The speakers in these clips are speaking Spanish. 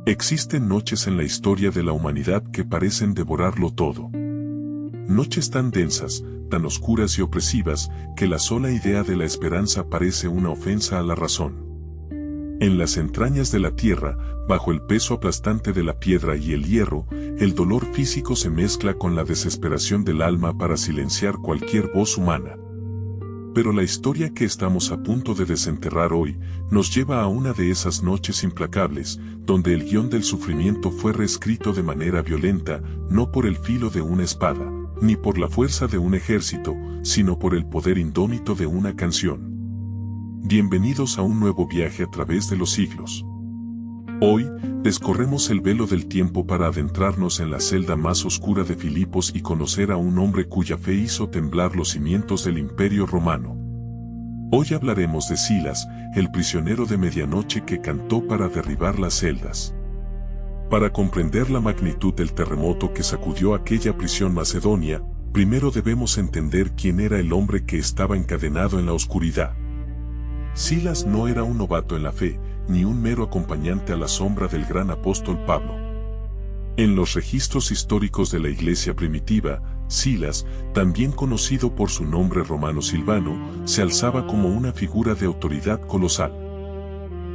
Existen noches en la historia de la humanidad que parecen devorarlo todo. Noches tan densas, tan oscuras y opresivas, que la sola idea de la esperanza parece una ofensa a la razón. En las entrañas de la tierra, bajo el peso aplastante de la piedra y el hierro, el dolor físico se mezcla con la desesperación del alma para silenciar cualquier voz humana. Pero la historia que estamos a punto de desenterrar hoy, nos lleva a una de esas noches implacables, donde el guión del sufrimiento fue reescrito de manera violenta, no por el filo de una espada, ni por la fuerza de un ejército, sino por el poder indómito de una canción. Bienvenidos a un nuevo viaje a través de los siglos. Hoy, descorremos el velo del tiempo para adentrarnos en la celda más oscura de Filipos y conocer a un hombre cuya fe hizo temblar los cimientos del Imperio Romano. Hoy hablaremos de Silas, el prisionero de medianoche que cantó para derribar las celdas. Para comprender la magnitud del terremoto que sacudió aquella prisión macedonia, primero debemos entender quién era el hombre que estaba encadenado en la oscuridad. Silas no era un novato en la fe, ni un mero acompañante a la sombra del gran apóstol Pablo. En los registros históricos de la iglesia primitiva, Silas, también conocido por su nombre romano Silvano, se alzaba como una figura de autoridad colosal.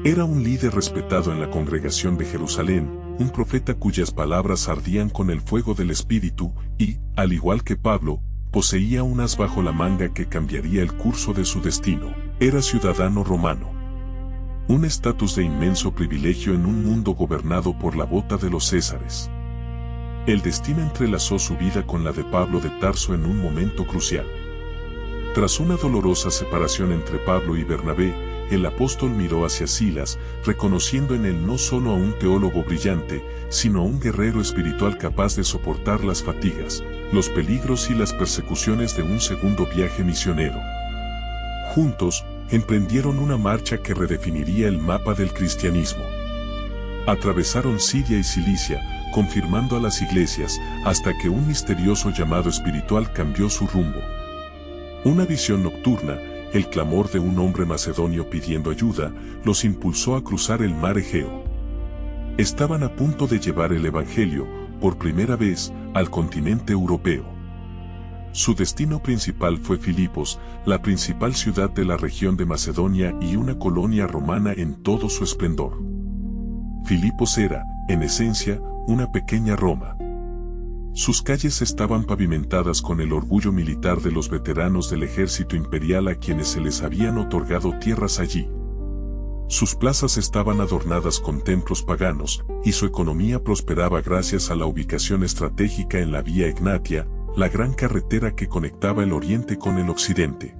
Era un líder respetado en la congregación de Jerusalén, un profeta cuyas palabras ardían con el fuego del Espíritu y, al igual que Pablo, poseía un as bajo la manga que cambiaría el curso de su destino. Era ciudadano romano. Un estatus de inmenso privilegio en un mundo gobernado por la bota de los Césares. El destino entrelazó su vida con la de Pablo de Tarso en un momento crucial. Tras una dolorosa separación entre Pablo y Bernabé, el apóstol miró hacia Silas, reconociendo en él no solo a un teólogo brillante, sino a un guerrero espiritual capaz de soportar las fatigas, los peligros y las persecuciones de un segundo viaje misionero. Juntos, emprendieron una marcha que redefiniría el mapa del cristianismo. Atravesaron Siria y Cilicia, confirmando a las iglesias, hasta que un misterioso llamado espiritual cambió su rumbo. Una visión nocturna, el clamor de un hombre macedonio pidiendo ayuda, los impulsó a cruzar el mar Egeo. Estaban a punto de llevar el Evangelio, por primera vez, al continente europeo. Su destino principal fue Filipos, la principal ciudad de la región de Macedonia y una colonia romana en todo su esplendor. Filipos era, en esencia, una pequeña Roma. Sus calles estaban pavimentadas con el orgullo militar de los veteranos del ejército imperial a quienes se les habían otorgado tierras allí. Sus plazas estaban adornadas con templos paganos, y su economía prosperaba gracias a la ubicación estratégica en la Vía Egnatia, la gran carretera que conectaba el oriente con el occidente.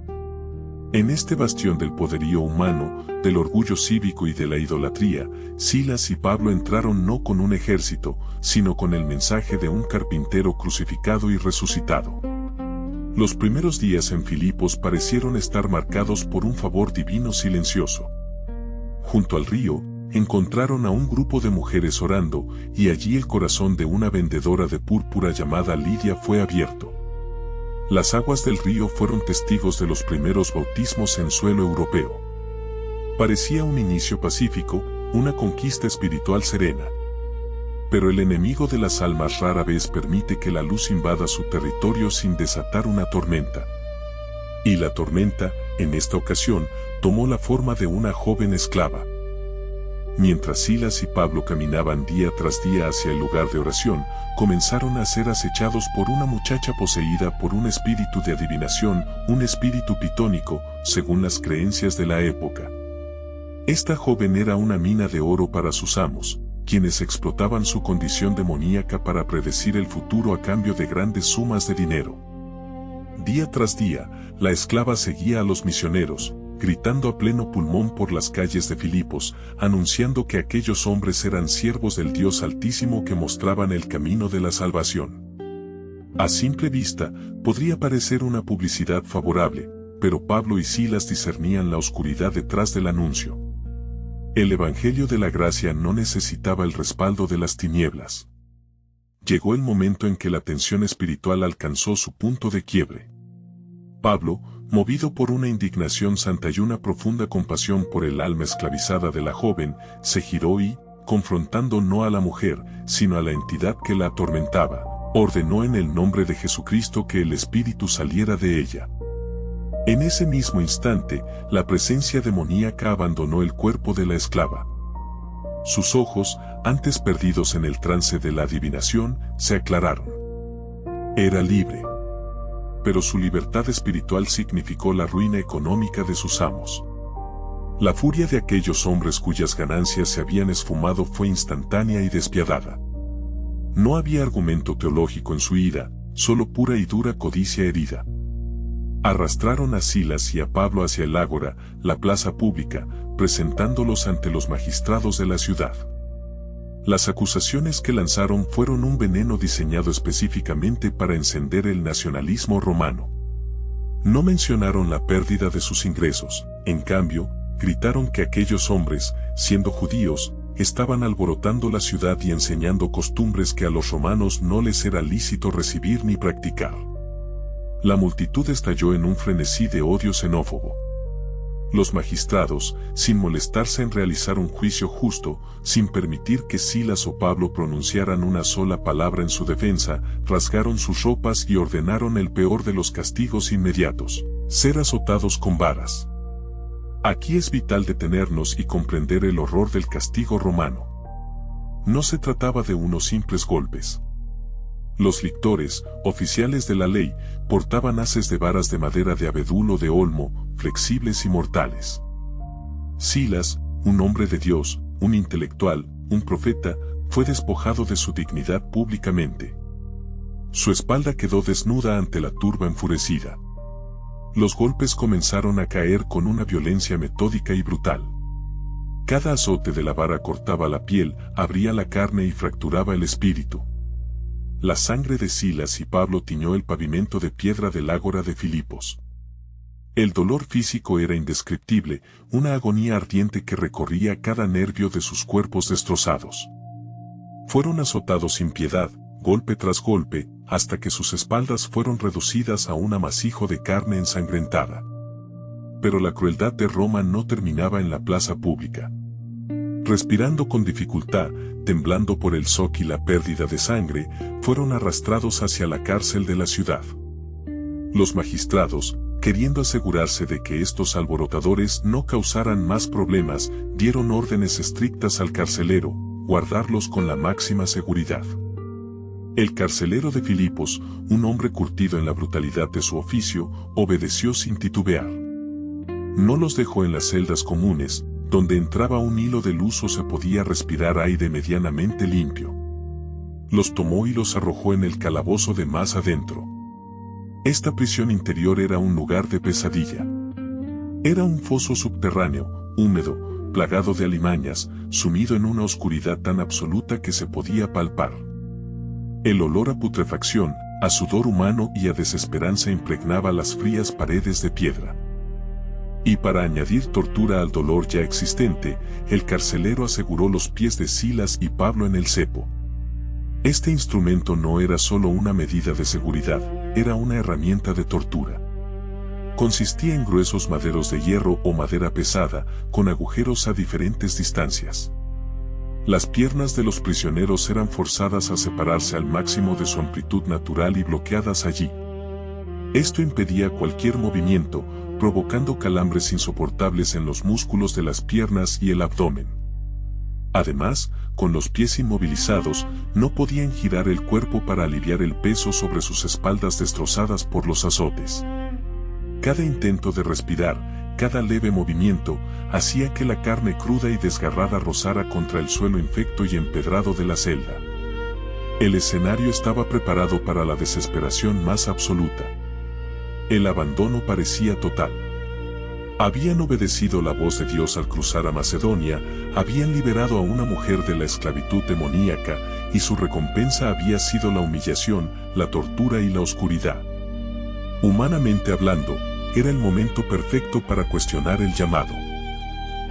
En este bastión del poderío humano, del orgullo cívico y de la idolatría, Silas y Pablo entraron no con un ejército, sino con el mensaje de un carpintero crucificado y resucitado. Los primeros días en Filipos parecieron estar marcados por un favor divino silencioso. Junto al río, encontraron a un grupo de mujeres orando, y allí el corazón de una vendedora de púrpura llamada Lidia fue abierto. Las aguas del río fueron testigos de los primeros bautismos en suelo europeo. Parecía un inicio pacífico, una conquista espiritual serena. Pero el enemigo de las almas rara vez permite que la luz invada su territorio sin desatar una tormenta. Y la tormenta, en esta ocasión, tomó la forma de una joven esclava. Mientras Silas y Pablo caminaban día tras día hacia el lugar de oración, comenzaron a ser acechados por una muchacha poseída por un espíritu de adivinación, un espíritu pitónico, según las creencias de la época. Esta joven era una mina de oro para sus amos, quienes explotaban su condición demoníaca para predecir el futuro a cambio de grandes sumas de dinero. Día tras día, la esclava seguía a los misioneros, gritando a pleno pulmón por las calles de Filipos, anunciando que aquellos hombres eran siervos del Dios Altísimo que mostraban el camino de la salvación. A simple vista, podría parecer una publicidad favorable, pero Pablo y Silas discernían la oscuridad detrás del anuncio. El Evangelio de la Gracia no necesitaba el respaldo de las tinieblas. Llegó el momento en que la tensión espiritual alcanzó su punto de quiebre. Pablo, movido por una indignación santa y una profunda compasión por el alma esclavizada de la joven, se giró y, confrontando no a la mujer, sino a la entidad que la atormentaba, ordenó en el nombre de Jesucristo que el espíritu saliera de ella. En ese mismo instante, la presencia demoníaca abandonó el cuerpo de la esclava. Sus ojos, antes perdidos en el trance de la adivinación, se aclararon. Era libre. Pero su libertad espiritual significó la ruina económica de sus amos. La furia de aquellos hombres cuyas ganancias se habían esfumado fue instantánea y despiadada. No había argumento teológico en su ira, solo pura y dura codicia herida. Arrastraron a Silas y a Pablo hacia el ágora, la plaza pública, presentándolos ante los magistrados de la ciudad. Las acusaciones que lanzaron fueron un veneno diseñado específicamente para encender el nacionalismo romano. No mencionaron la pérdida de sus ingresos, en cambio, gritaron que aquellos hombres, siendo judíos, estaban alborotando la ciudad y enseñando costumbres que a los romanos no les era lícito recibir ni practicar. La multitud estalló en un frenesí de odio xenófobo. Los magistrados, sin molestarse en realizar un juicio justo, sin permitir que Silas o Pablo pronunciaran una sola palabra en su defensa, rasgaron sus ropas y ordenaron el peor de los castigos inmediatos: ser azotados con varas. Aquí es vital detenernos y comprender el horror del castigo romano. No se trataba de unos simples golpes. Los lictores, oficiales de la ley, portaban haces de varas de madera de abedul o de olmo, flexibles y mortales. Silas, un hombre de Dios, un intelectual, un profeta, fue despojado de su dignidad públicamente. Su espalda quedó desnuda ante la turba enfurecida. Los golpes comenzaron a caer con una violencia metódica y brutal. Cada azote de la vara cortaba la piel, abría la carne y fracturaba el espíritu. La sangre de Silas y Pablo tiñó el pavimento de piedra del ágora de Filipos. El dolor físico era indescriptible, una agonía ardiente que recorría cada nervio de sus cuerpos destrozados. Fueron azotados sin piedad, golpe tras golpe, hasta que sus espaldas fueron reducidas a un amasijo de carne ensangrentada. Pero la crueldad de Roma no terminaba en la plaza pública. Respirando con dificultad, temblando por el shock y la pérdida de sangre, fueron arrastrados hacia la cárcel de la ciudad. Los magistrados, queriendo asegurarse de que estos alborotadores no causaran más problemas, dieron órdenes estrictas al carcelero: guardarlos con la máxima seguridad. El carcelero de Filipos, un hombre curtido en la brutalidad de su oficio, obedeció sin titubear. No los dejó en las celdas comunes, donde entraba un hilo de luz o se podía respirar aire medianamente limpio. Los tomó y los arrojó en el calabozo de más adentro. Esta prisión interior era un lugar de pesadilla. Era un foso subterráneo, húmedo, plagado de alimañas, sumido en una oscuridad tan absoluta que se podía palpar. El olor a putrefacción, a sudor humano y a desesperanza impregnaba las frías paredes de piedra. Y para añadir tortura al dolor ya existente, el carcelero aseguró los pies de Silas y Pablo en el cepo. Este instrumento no era solo una medida de seguridad, era una herramienta de tortura. Consistía en gruesos maderos de hierro o madera pesada, con agujeros a diferentes distancias. Las piernas de los prisioneros eran forzadas a separarse al máximo de su amplitud natural y bloqueadas allí. Esto impedía cualquier movimiento, provocando calambres insoportables en los músculos de las piernas y el abdomen. Además, con los pies inmovilizados, no podían girar el cuerpo para aliviar el peso sobre sus espaldas destrozadas por los azotes. Cada intento de respirar, cada leve movimiento, hacía que la carne cruda y desgarrada rozara contra el suelo infecto y empedrado de la celda. El escenario estaba preparado para la desesperación más absoluta. El abandono parecía total. Habían obedecido la voz de Dios al cruzar a Macedonia, habían liberado a una mujer de la esclavitud demoníaca, y su recompensa había sido la humillación, la tortura y la oscuridad. Humanamente hablando, era el momento perfecto para cuestionar el llamado.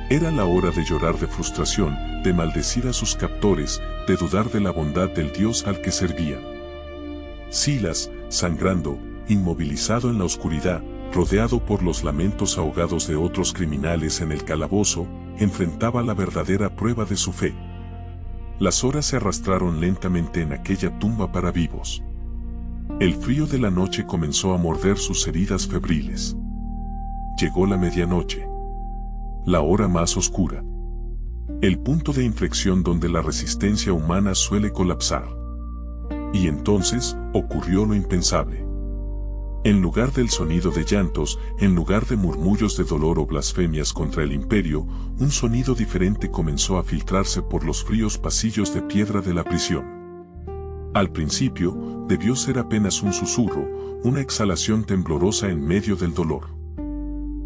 Era la hora de llorar de frustración, de maldecir a sus captores, de dudar de la bondad del Dios al que servían. Silas, sangrando, inmovilizado en la oscuridad, rodeado por los lamentos ahogados de otros criminales en el calabozo, enfrentaba la verdadera prueba de su fe. Las horas se arrastraron lentamente en aquella tumba para vivos. El frío de la noche comenzó a morder sus heridas febriles. Llegó la medianoche. La hora más oscura. El punto de inflexión donde la resistencia humana suele colapsar. Y entonces ocurrió lo impensable. En lugar del sonido de llantos, en lugar de murmullos de dolor o blasfemias contra el imperio, un sonido diferente comenzó a filtrarse por los fríos pasillos de piedra de la prisión. Al principio, debió ser apenas un susurro, una exhalación temblorosa en medio del dolor.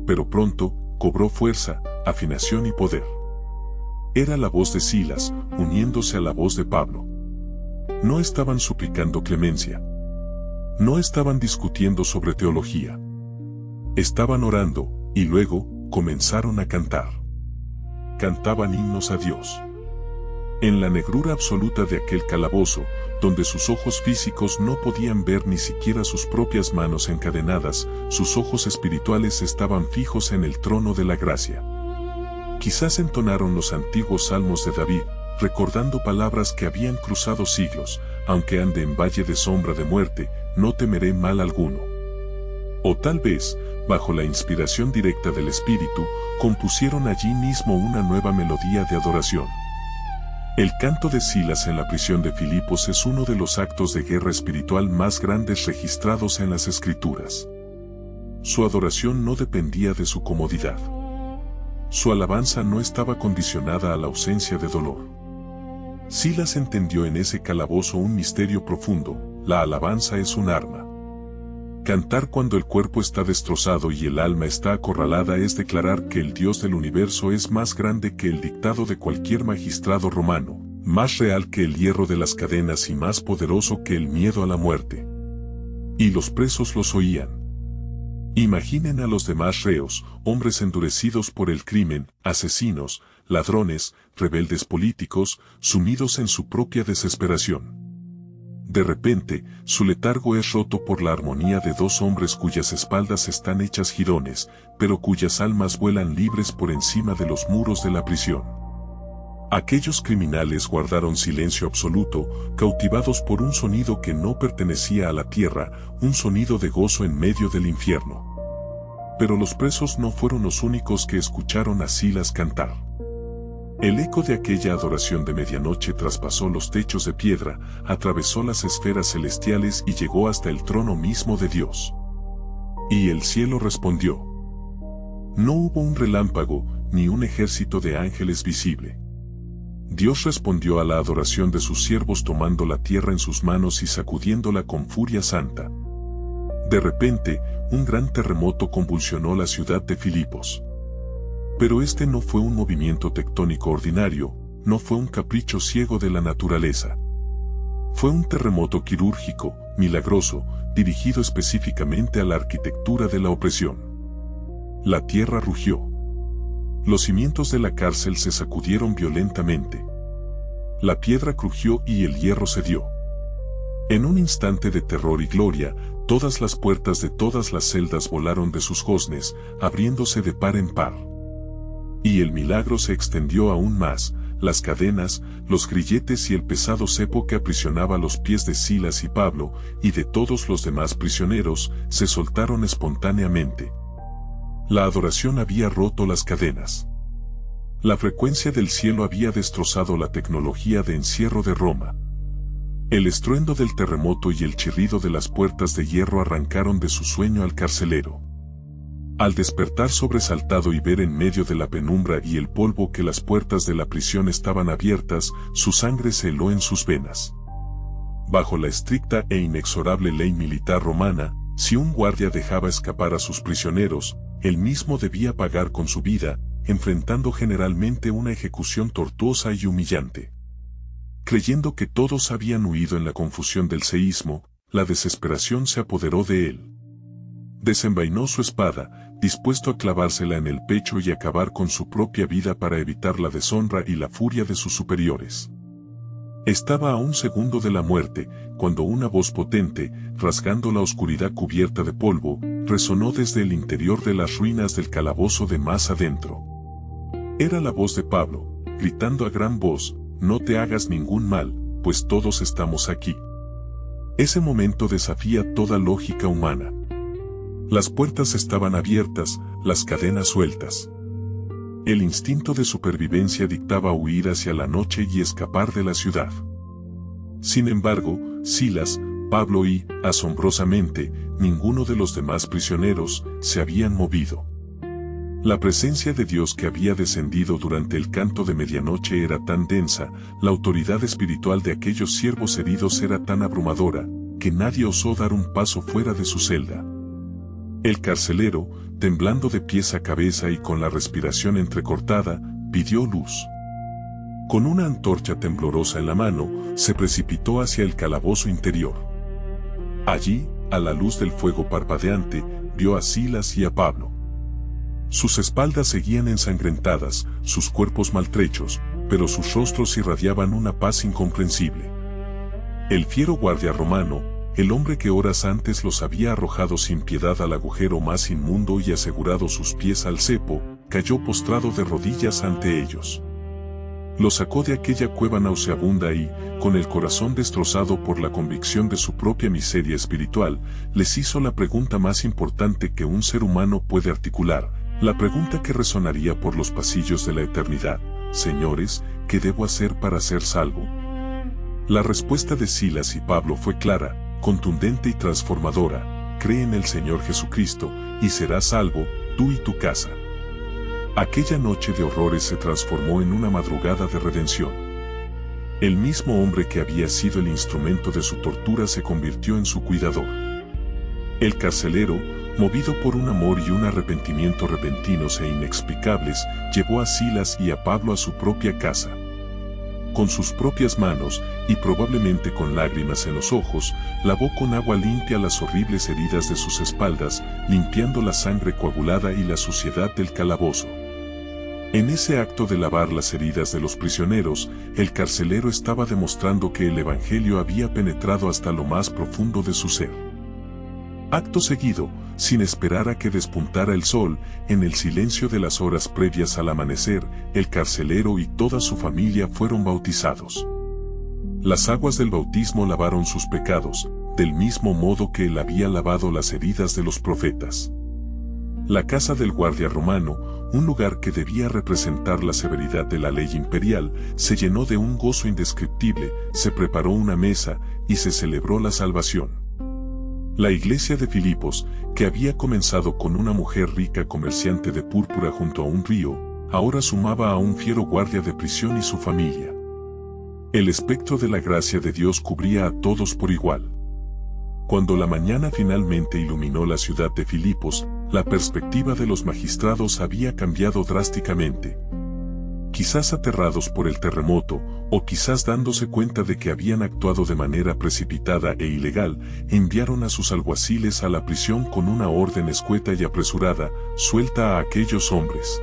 Pero pronto, cobró fuerza, afinación y poder. Era la voz de Silas, uniéndose a la voz de Pablo. No estaban suplicando clemencia. No estaban discutiendo sobre teología. Estaban orando, y luego, comenzaron a cantar. Cantaban himnos a Dios. En la negrura absoluta de aquel calabozo, donde sus ojos físicos no podían ver ni siquiera sus propias manos encadenadas, sus ojos espirituales estaban fijos en el trono de la gracia. Quizás entonaron los antiguos salmos de David, recordando palabras que habían cruzado siglos: aunque ande en valle de sombra de muerte, no temeré mal alguno. O tal vez, bajo la inspiración directa del Espíritu, compusieron allí mismo una nueva melodía de adoración. El canto de Silas en la prisión de Filipos es uno de los actos de guerra espiritual más grandes registrados en las Escrituras. Su adoración no dependía de su comodidad. Su alabanza no estaba condicionada a la ausencia de dolor. Silas entendió en ese calabozo un misterio profundo: la alabanza es un arma. Cantar cuando el cuerpo está destrozado y el alma está acorralada es declarar que el Dios del universo es más grande que el dictado de cualquier magistrado romano, más real que el hierro de las cadenas y más poderoso que el miedo a la muerte. Y los presos los oían. Imaginen a los demás reos, hombres endurecidos por el crimen, asesinos, ladrones, rebeldes políticos, sumidos en su propia desesperación. De repente, su letargo es roto por la armonía de dos hombres cuyas espaldas están hechas jirones, pero cuyas almas vuelan libres por encima de los muros de la prisión. Aquellos criminales guardaron silencio absoluto, cautivados por un sonido que no pertenecía a la tierra, un sonido de gozo en medio del infierno. Pero los presos no fueron los únicos que escucharon a Silas cantar. El eco de aquella adoración de medianoche traspasó los techos de piedra, atravesó las esferas celestiales y llegó hasta el trono mismo de Dios. Y el cielo respondió. No hubo un relámpago, ni un ejército de ángeles visible. Dios respondió a la adoración de sus siervos tomando la tierra en sus manos y sacudiéndola con furia santa. De repente, un gran terremoto convulsionó la ciudad de Filipos. Pero este no fue un movimiento tectónico ordinario, no fue un capricho ciego de la naturaleza. Fue un terremoto quirúrgico, milagroso, dirigido específicamente a la arquitectura de la opresión. La tierra rugió. Los cimientos de la cárcel se sacudieron violentamente. La piedra crujió y el hierro cedió. En un instante de terror y gloria, todas las puertas de todas las celdas volaron de sus goznes, abriéndose de par en par. Y el milagro se extendió aún más: las cadenas, los grilletes y el pesado cepo que aprisionaba los pies de Silas y Pablo, y de todos los demás prisioneros, se soltaron espontáneamente. La adoración había roto las cadenas. La frecuencia del cielo había destrozado la tecnología de encierro de Roma. El estruendo del terremoto y el chirrido de las puertas de hierro arrancaron de su sueño al carcelero. Al despertar sobresaltado y ver en medio de la penumbra y el polvo que las puertas de la prisión estaban abiertas, su sangre se heló en sus venas. Bajo la estricta e inexorable ley militar romana, si un guardia dejaba escapar a sus prisioneros, él mismo debía pagar con su vida, enfrentando generalmente una ejecución tortuosa y humillante. Creyendo que todos habían huido en la confusión del seísmo, la desesperación se apoderó de él. Desenvainó su espada, dispuesto a clavársela en el pecho y acabar con su propia vida para evitar la deshonra y la furia de sus superiores. Estaba a un segundo de la muerte, cuando una voz potente, rasgando la oscuridad cubierta de polvo, resonó desde el interior de las ruinas del calabozo de más adentro. Era la voz de Pablo, gritando a gran voz: no te hagas ningún mal, pues todos estamos aquí. Ese momento desafía toda lógica humana. Las puertas estaban abiertas, las cadenas sueltas. El instinto de supervivencia dictaba huir hacia la noche y escapar de la ciudad. Sin embargo, Silas, Pablo y, asombrosamente, ninguno de los demás prisioneros se habían movido. La presencia de Dios que había descendido durante el canto de medianoche era tan densa, la autoridad espiritual de aquellos siervos heridos era tan abrumadora, que nadie osó dar un paso fuera de su celda. El carcelero, temblando de pies a cabeza y con la respiración entrecortada, pidió luz. Con una antorcha temblorosa en la mano, se precipitó hacia el calabozo interior. Allí, a la luz del fuego parpadeante, vio a Silas y a Pablo. Sus espaldas seguían ensangrentadas, sus cuerpos maltrechos, pero sus rostros irradiaban una paz incomprensible. El fiero guardia romano, el hombre que horas antes los había arrojado sin piedad al agujero más inmundo y asegurado sus pies al cepo, cayó postrado de rodillas ante ellos. Los sacó de aquella cueva nauseabunda y, con el corazón destrozado por la convicción de su propia miseria espiritual, les hizo la pregunta más importante que un ser humano puede articular, la pregunta que resonaría por los pasillos de la eternidad: Señores, ¿qué debo hacer para ser salvo? La respuesta de Silas y Pablo fue clara, contundente y transformadora: cree en el Señor Jesucristo, y serás salvo, tú y tu casa. Aquella noche de horrores se transformó en una madrugada de redención. El mismo hombre que había sido el instrumento de su tortura se convirtió en su cuidador. El carcelero, movido por un amor y un arrepentimiento repentinos e inexplicables, llevó a Silas y a Pablo a su propia casa. Con sus propias manos, y probablemente con lágrimas en los ojos, lavó con agua limpia las horribles heridas de sus espaldas, limpiando la sangre coagulada y la suciedad del calabozo. En ese acto de lavar las heridas de los prisioneros, el carcelero estaba demostrando que el Evangelio había penetrado hasta lo más profundo de su ser. Acto seguido, sin esperar a que despuntara el sol, en el silencio de las horas previas al amanecer, el carcelero y toda su familia fueron bautizados. Las aguas del bautismo lavaron sus pecados, del mismo modo que él había lavado las heridas de los profetas. La casa del guardia romano, un lugar que debía representar la severidad de la ley imperial, se llenó de un gozo indescriptible, se preparó una mesa, y se celebró la salvación. La iglesia de Filipos, que había comenzado con una mujer rica comerciante de púrpura junto a un río, ahora sumaba a un fiero guardia de prisión y su familia. El espectro de la gracia de Dios cubría a todos por igual. Cuando la mañana finalmente iluminó la ciudad de Filipos, la perspectiva de los magistrados había cambiado drásticamente. Quizás aterrados por el terremoto, o quizás dándose cuenta de que habían actuado de manera precipitada e ilegal, enviaron a sus alguaciles a la prisión con una orden escueta y apresurada: suelta a aquellos hombres.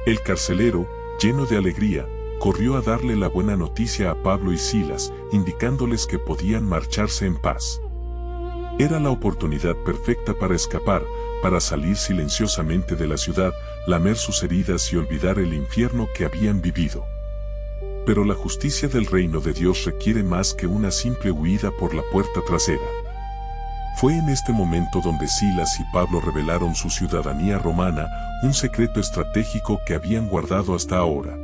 El carcelero, lleno de alegría, corrió a darle la buena noticia a Pablo y Silas, indicándoles que podían marcharse en paz. Era la oportunidad perfecta para escapar, para salir silenciosamente de la ciudad, lamer sus heridas y olvidar el infierno que habían vivido. Pero la justicia del reino de Dios requiere más que una simple huida por la puerta trasera. Fue en este momento donde Silas y Pablo revelaron su ciudadanía romana, un secreto estratégico que habían guardado hasta ahora.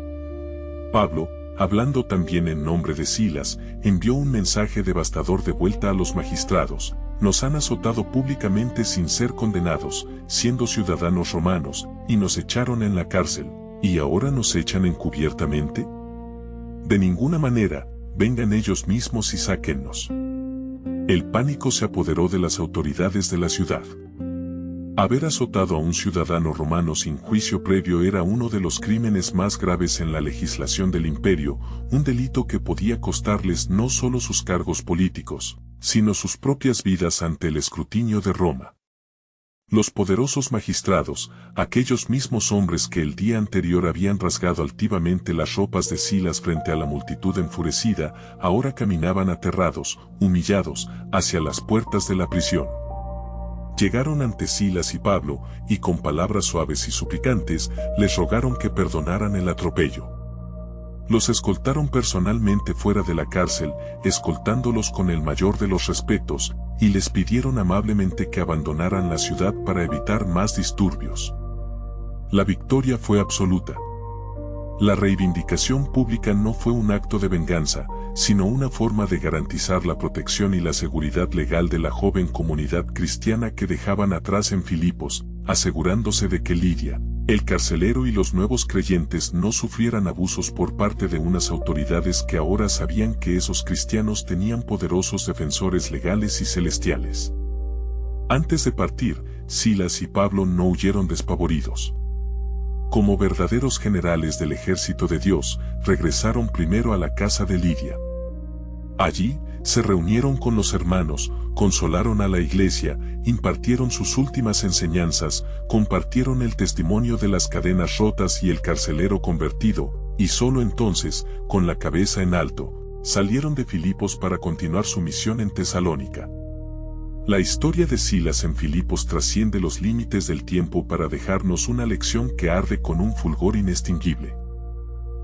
Pablo, hablando también en nombre de Silas, envió un mensaje devastador de vuelta a los magistrados: nos han azotado públicamente sin ser condenados, siendo ciudadanos romanos, y nos echaron en la cárcel, ¿y ahora nos echan encubiertamente? De ninguna manera, vengan ellos mismos y sáquennos. El pánico se apoderó de las autoridades de la ciudad. Haber azotado a un ciudadano romano sin juicio previo era uno de los crímenes más graves en la legislación del imperio, un delito que podía costarles no solo sus cargos políticos, sino sus propias vidas ante el escrutinio de Roma. Los poderosos magistrados, aquellos mismos hombres que el día anterior habían rasgado altivamente las ropas de Silas frente a la multitud enfurecida, ahora caminaban aterrados, humillados, hacia las puertas de la prisión. Llegaron ante Silas y Pablo, y con palabras suaves y suplicantes, les rogaron que perdonaran el atropello. Los escoltaron personalmente fuera de la cárcel, escoltándolos con el mayor de los respetos, y les pidieron amablemente que abandonaran la ciudad para evitar más disturbios. La victoria fue absoluta. La reivindicación pública no fue un acto de venganza, sino una forma de garantizar la protección y la seguridad legal de la joven comunidad cristiana que dejaban atrás en Filipos, asegurándose de que Lidia, el carcelero y los nuevos creyentes no sufrieran abusos por parte de unas autoridades que ahora sabían que esos cristianos tenían poderosos defensores legales y celestiales. Antes de partir, Silas y Pablo no huyeron despavoridos. Como verdaderos generales del ejército de Dios, regresaron primero a la casa de Lidia. Allí, se reunieron con los hermanos, consolaron a la iglesia, impartieron sus últimas enseñanzas, compartieron el testimonio de las cadenas rotas y el carcelero convertido, y solo entonces, con la cabeza en alto, salieron de Filipos para continuar su misión en Tesalónica. La historia de Silas en Filipos trasciende los límites del tiempo para dejarnos una lección que arde con un fulgor inextinguible.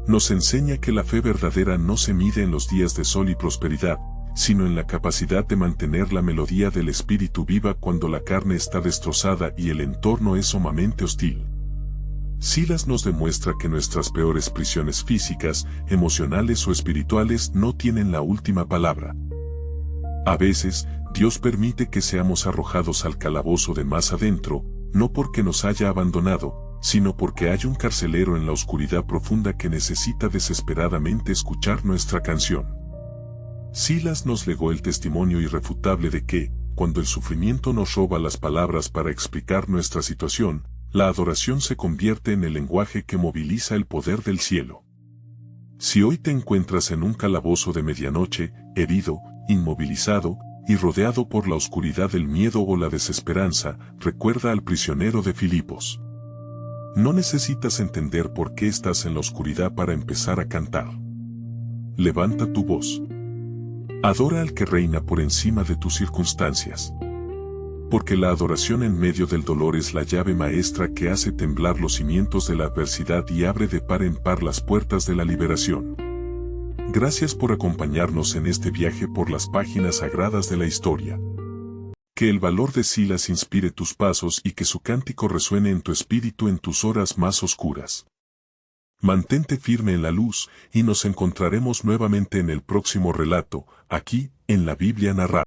Nos enseña que la fe verdadera no se mide en los días de sol y prosperidad, sino en la capacidad de mantener la melodía del espíritu viva cuando la carne está destrozada y el entorno es sumamente hostil. Silas nos demuestra que nuestras peores prisiones físicas, emocionales o espirituales no tienen la última palabra. A veces, Dios permite que seamos arrojados al calabozo de más adentro, no porque nos haya abandonado, sino porque hay un carcelero en la oscuridad profunda que necesita desesperadamente escuchar nuestra canción. Silas nos legó el testimonio irrefutable de que, cuando el sufrimiento nos roba las palabras para explicar nuestra situación, la adoración se convierte en el lenguaje que moviliza el poder del cielo. Si hoy te encuentras en un calabozo de medianoche, herido, inmovilizado, y rodeado por la oscuridad del miedo o la desesperanza, recuerda al prisionero de Filipos. No necesitas entender por qué estás en la oscuridad para empezar a cantar. Levanta tu voz. Adora al que reina por encima de tus circunstancias. Porque la adoración en medio del dolor es la llave maestra que hace temblar los cimientos de la adversidad y abre de par en par las puertas de la liberación. Gracias por acompañarnos en este viaje por las páginas sagradas de la historia. Que el valor de Silas inspire tus pasos y que su cántico resuene en tu espíritu en tus horas más oscuras. Mantente firme en la luz y nos encontraremos nuevamente en el próximo relato, aquí, en la Biblia narrada.